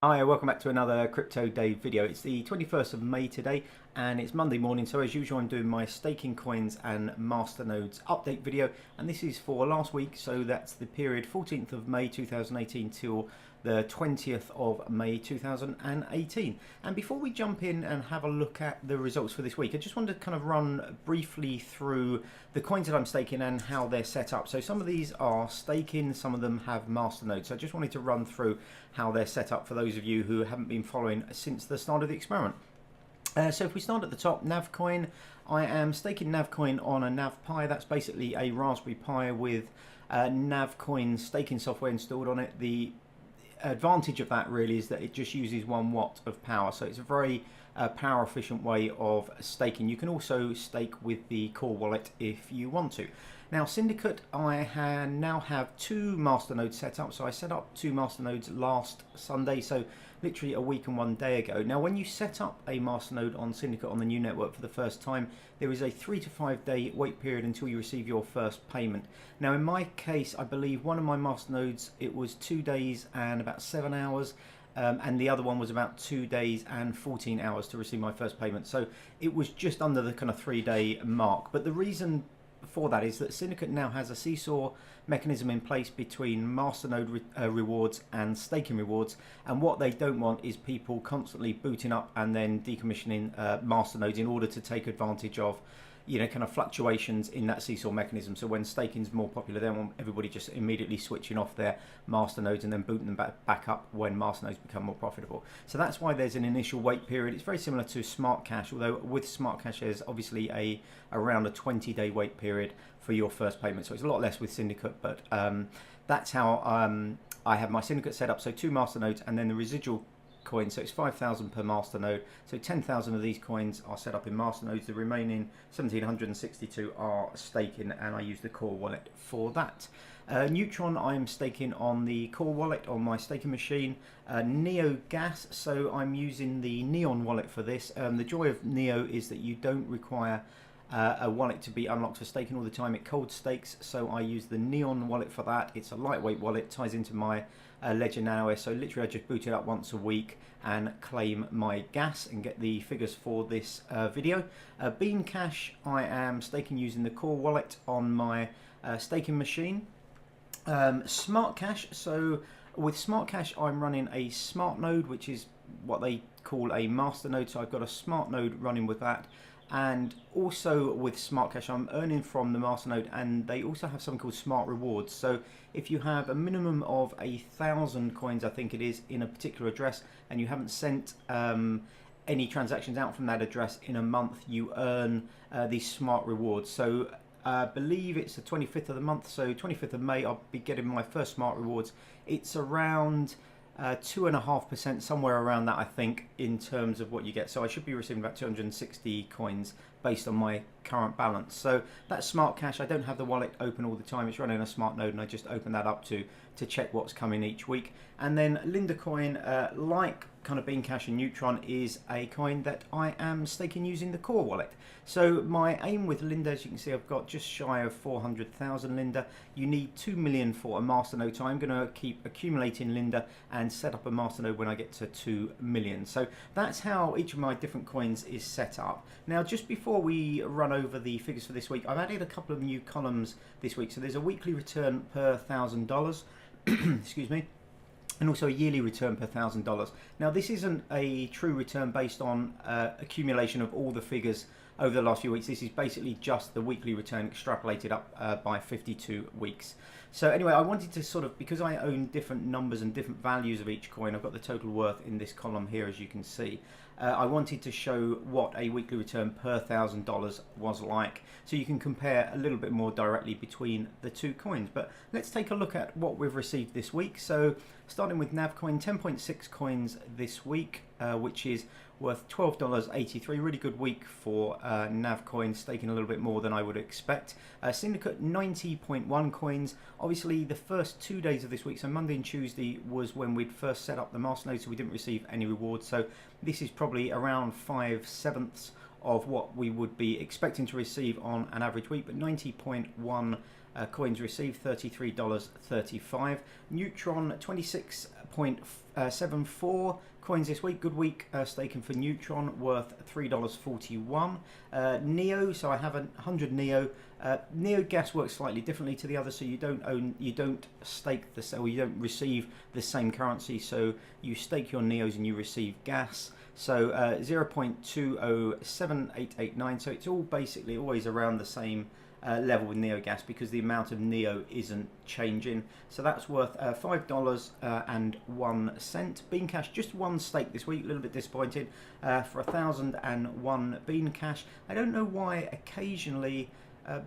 Hi, welcome back to another Crypto Day video. It's the 21st of May today and it's Monday morning, so as usual I'm doing my staking coins and Masternodes update video, and this is for last week, so that's the period 14th of May 2018 till the 20th of May 2018. And before we jump in and have a look at the results for this week, I just wanted to kind of run briefly through the coins that I'm staking and how they're set up. So some of these are staking, some of them have Masternodes. So I just wanted to run through how they're set up for those of you who haven't been following since the start of the experiment. So if we start at the top, NavCoin, I am staking NavCoin on a NavPi. That's basically a Raspberry Pi with NavCoin staking software installed on it. The advantage of that really is that it just uses 1 watt of power, so it's a very power efficient way of staking. You can also stake with the core wallet if you want to. Now Syndicate, I now have 2 masternodes set up. So I set up 2 masternodes last Sunday, so literally a week and 1 day ago. Now when you set up a masternode on Syndicate on the new network for the first time, there is a 3 to 5 day wait period until you receive your first payment. Now in my case, I believe one of my masternodes, it was 2 days and about 7 hours. And the other one was about 2 days and 14 hours to receive my first payment. So it was just under the kind of 3-day mark. But the reason for that is that Syndicate now has a seesaw mechanism in place between masternode rewards and staking rewards, and what they don't want is people constantly booting up and then decommissioning masternodes in order to take advantage of, you know, kind of fluctuations in that seesaw mechanism. So when staking is more popular, they want everybody just immediately switching off their masternodes and then booting them back up when masternodes become more profitable. So that's why there's an initial wait period. It's very similar to SmartCash, although with SmartCash there's obviously around a 20-day wait period for your first payment. So it's a lot less with Syndicate, but that's how I have my Syndicate set up. So 2 masternodes and then the residual coins, so it's 5,000 per masternode, so 10,000 of these coins are set up in masternodes. The remaining 1,762 are staking, and I use the core wallet for that. Neutron, I'm staking on the core wallet on my staking machine. Neo Gas, so I'm using the Neon wallet for this. The joy of Neo is that you don't require a wallet to be unlocked for staking all the time. It cold stakes, so I use the Neon wallet for that. It's a lightweight wallet, ties into my Ledger Nano OS, so literally I just boot it up once a week and claim my gas and get the figures for this video. BeanCash, I am staking using the core wallet on my staking machine. SmartCash, so with SmartCash I'm running a smart node, which is what they call a master node, so I've got a smart node running with that. And also with SmartCash, I'm earning from the masternode, and they also have something called SmartRewards. So if you have a minimum of 1,000 coins, I think it is, in a particular address, and you haven't sent any transactions out from that address in a month, you earn these SmartRewards. So I believe it's the 25th of the month, so 25th of May, I'll be getting my first SmartRewards. It's around 2.5%, somewhere around that, I think, in terms of what you get. So I should be receiving about 260 coins based on my current balance. So that's SmartCash. I don't have the wallet open all the time. It's running a smart node, and I just open that up to check what's coming each week. And then Litecoin, like kind of BeanCash and Neutron, is a coin that I am staking using the core wallet. So my aim with Linda, as you can see, I've got just shy of 400,000 Linda. You need 2 million for a masternode, so I'm going to keep accumulating Linda and set up a masternode when I get to 2 million. So that's how each of my different coins is set up. Now, just before we run over the figures for this week, I've added a couple of new columns this week. So there's a weekly return per $1,000, excuse me, and also a yearly return per $1,000. Now this isn't a true return based on accumulation of all the figures over the last few weeks. This is basically just the weekly return extrapolated up by 52 weeks. So anyway, I wanted to sort of, because I own different numbers and different values of each coin, I've got the total worth in this column here, as you can see. I wanted to show what a weekly return per $1,000 was like, so you can compare a little bit more directly between the two coins. But let's take a look at what we've received this week. So starting with NavCoin, 10.6 coins this week, which is worth $12.83. Really good week for NavCoin, staking a little bit more than I would expect. Syndicate, 90.1 coins. Obviously the first 2 days of this week, so Monday and Tuesday, was when we'd first set up the masternode, so we didn't receive any rewards. So this is probably around 5/7 of what we would be expecting to receive on an average week, but 90.1 coins received, $33.35. Neutron, 26.74 coins this week. Good week staking for Neutron, worth $3.41. Neo, so I have 100 Neo. Neo gas works slightly differently to the others, so you don't stake the, or you don't receive the same currency. So you stake your Neos and you receive gas. So 0.207889. So it's all basically always around the same level with NeoGas, because the amount of Neo isn't changing. So that's worth $5.01. BeanCash, just one stake this week, a little bit disappointed, for 1,001 BeanCash. I don't know why occasionally,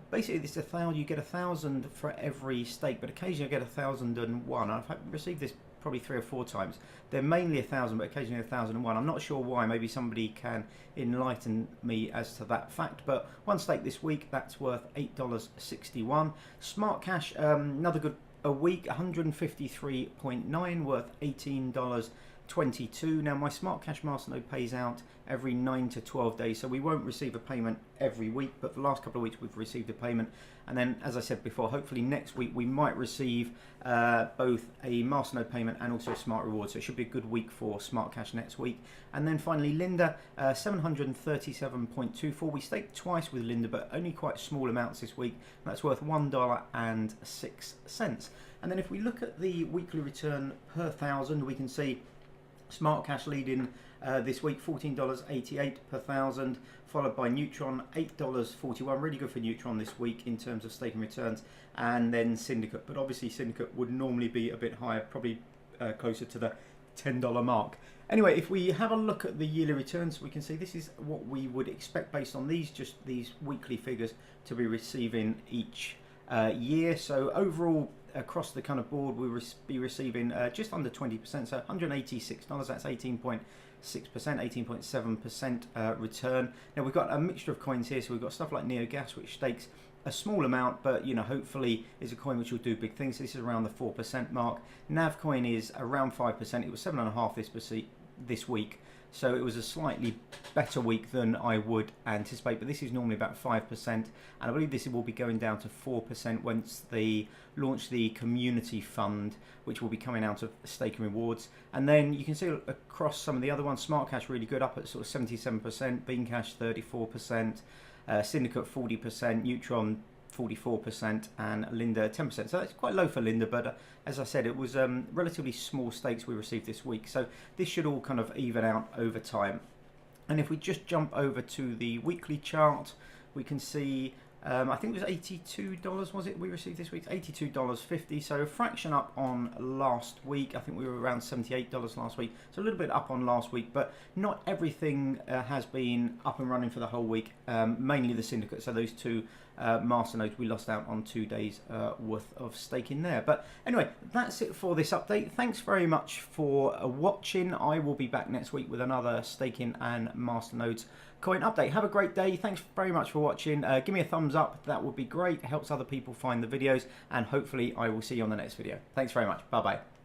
basically it's you get 1,000 for every stake, but occasionally I get 1,001. I've received this probably 3 or 4 times. They're mainly 1,000, but occasionally 1,001. I'm not sure why. Maybe somebody can enlighten me as to that fact. But one stake this week, that's worth $8.61. SmartCash, another good week, 153.9, worth $18.22. Now my SmartCash Masternode pays out every 9 to 12 days, so we won't receive a payment every week, but for the last couple of weeks we've received a payment. And then, as I said before, hopefully next week we might receive both a Masternode payment and also a SmartRewards. So it should be a good week for SmartCash next week. And then finally, Linda, 737.24. We staked twice with Linda, but only quite small amounts this week. That's worth $1.06. And then if we look at the weekly return per 1,000, we can see SmartCash leading this week, $14.88 per 1,000, followed by Neutron, $8.41. Really good for Neutron this week in terms of staking returns, and then Syndicate. But obviously Syndicate would normally be a bit higher, probably closer to the $10 mark. Anyway, if we have a look at the yearly returns, we can see this is what we would expect based on these weekly figures to be receiving each year. So overall, across the kind of board, we'll be receiving just under 20%, so $186. That's 18.6%, 18.7% return. Now we've got a mixture of coins here, so we've got stuff like NeoGas, which stakes a small amount, but hopefully is a coin which will do big things. So this is around the 4% mark. NavCoin is around 5%. It was 7.5% this week, so it was a slightly better week than I would anticipate, but this is normally about 5%, and I believe this will be going down to 4% once they launch the community fund, which will be coming out of staking rewards. And then you can see across some of the other ones, SmartCash really good, up at sort of 77%, BeanCash 34%, Syndicate 40%, Neutron 44%, and Linda 10%. So that's quite low for Linda, but as I said, it was relatively small stakes we received this week. So this should all kind of even out over time. And if we just jump over to the weekly chart, we can see, I think it was $82, was it, we received this week? $82.50, so a fraction up on last week. I think we were around $78 last week, so a little bit up on last week, but not everything has been up and running for the whole week, mainly the Syndicate. So those two Masternodes, we lost out on 2 days worth of staking there. But anyway, that's it for this update. Thanks very much for watching. I will be back next week with another staking and Masternodes coin update. Have a great day. Thanks very much for watching. Give me a thumbs up. That would be great. It helps other people find the videos, and hopefully I will see you on the next video. Thanks very much. Bye bye.